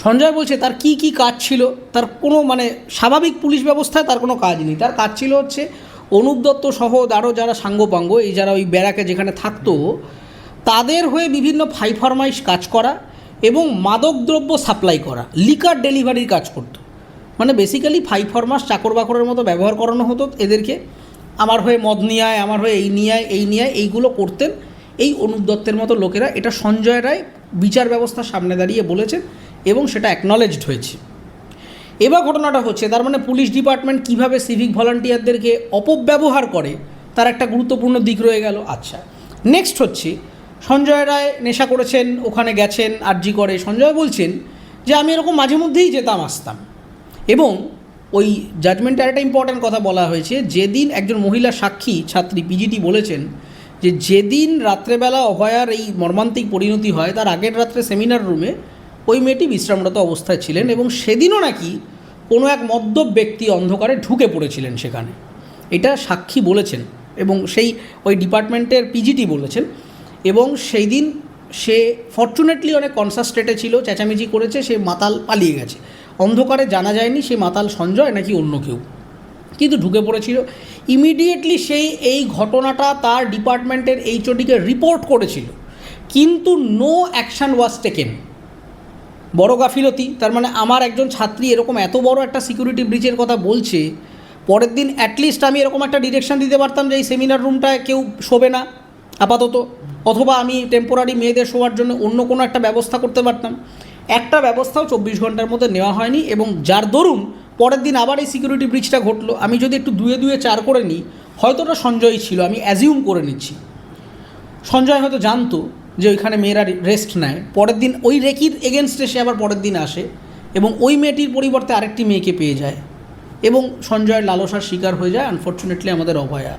সঞ্জয় বলছে তার কি কি কাজ ছিল, তার কোনো মানে স্বাভাবিক পুলিশ ব্যবস্থায় তার কোনো কাজ নেই। তার কাজ ছিল হচ্ছে অনুপ দত্ত সহ আরও যারা সাঙ্গপাঙ্গ, এই যারা ওই ব্যারাকে যেখানে থাকতো তাদের হয়ে বিভিন্ন ফাইফরমাইশ কাজ করা এবং মাদকদ্রব্য সাপ্লাই করা, লিকার ডেলিভারির কাজ করতো। মানে বেসিক্যালি ফাইফরমাস চাকর বাকরের মতো ব্যবহার করানো হতো এদেরকে। আমার হয়ে মদ নিয়ে আয়, আমার হয়ে এই নিয়ে আয়, এই নিয়ে আয়, এইগুলো করতেন এই অনুপ দত্তের মতো লোকেরা। এটা সঞ্জয় রায় বিচার ব্যবস্থার সামনে দাঁড়িয়ে বলেছেন এবং সেটা অ্যাকনলেজড হয়েছে। এবার ঘটনাটা হচ্ছে তার মানে পুলিশ ডিপার্টমেন্ট কীভাবে সিভিক ভলান্টিয়ারদেরকে অপব্যবহার করে তার একটা গুরুত্বপূর্ণ দিক রয়ে গেল। আচ্ছা, নেক্সট হচ্ছে সঞ্জয় রায় নেশা করেছেন, ওখানে গেছেন আরজি করে। সঞ্জয় বলছেন যে আমি এরকম মাঝে মধ্যেই যেতাম আসতাম, এবং ওই জাজমেন্টে একটা ইম্পর্ট্যান্ট কথা বলা হয়েছে, যেদিন একজন মহিলা সাক্ষী ছাত্রী পিজিটি বলেছেন যে যেদিন রাত্রেবেলা অভয়ার এই মর্মান্তিক পরিণতি হয় তার আগের রাত্রে সেমিনার রুমে ওই মেয়েটি বিশ্রামরত অবস্থায় ছিলেন এবং সেদিনও নাকি কোনো এক মদ্যপ ব্যক্তি অন্ধকারে ঢুকে পড়েছিলেন সেখানে। এটা সাক্ষী বলেছেন এবং সেই ওই ডিপার্টমেন্টের পিজিটি বলেছেন। এবং সেই দিন সে ফর্চুনেটলি অনেক কনসাস স্টেটে ছিল, চেঁচামেচি করেছে, সে মাতাল পালিয়ে গেছে। অন্ধকারে জানা যায়নি সে মাতাল সঞ্জয় নাকি অন্য কেউ, কিন্তু ঢুকে পড়েছিল। ইমিডিয়েটলি সেই এই ঘটনাটা তার ডিপার্টমেন্টের এইচওডিকে রিপোর্ট করেছিল, কিন্তু নো অ্যাকশান ওয়াজ টেকেন। বড় গাফিলতি। তার মানে আমার একজন ছাত্রী এরকম এত বড় একটা সিকিউরিটি ব্রিচের কথা বলছে, পরের দিন অ্যাটলিস্ট আমি এরকম একটা ডিরেকশন দিতে পারতাম যে এই সেমিনার রুমটায় কেউ শোবে না আপাতত, অথবা আমি টেম্পোরারি মেয়েদের শোয়ার জন্য অন্য কোনো একটা ব্যবস্থা করতে পারতাম। একটা ব্যবস্থাও 24 ঘন্টার মধ্যে নেওয়া হয়নি, এবং যার দরুন পরের দিন আবার এই সিকিউরিটি ব্রিচটা ঘটলো। আমি যদি একটু দুয়ে দুয়ে চার করে নিই, হয়তো ওটা সঞ্জয়ই ছিল, আমি অ্যাজিউম করে নিচ্ছি। সঞ্জয় হয়তো জানতো যে ওইখানে মেয়েরা রেস্ট নেয়, পরের দিন ওই রেকির এগেনস্টে সে আবার পরের দিন আসে এবং ওই মেয়েটির পরিবর্তে আরেকটি মেয়েকে পেয়ে যায় এবং সঞ্জয়ের লালসার শিকার হয়ে যায় আনফর্চুনেটলি আমাদের অভয়া।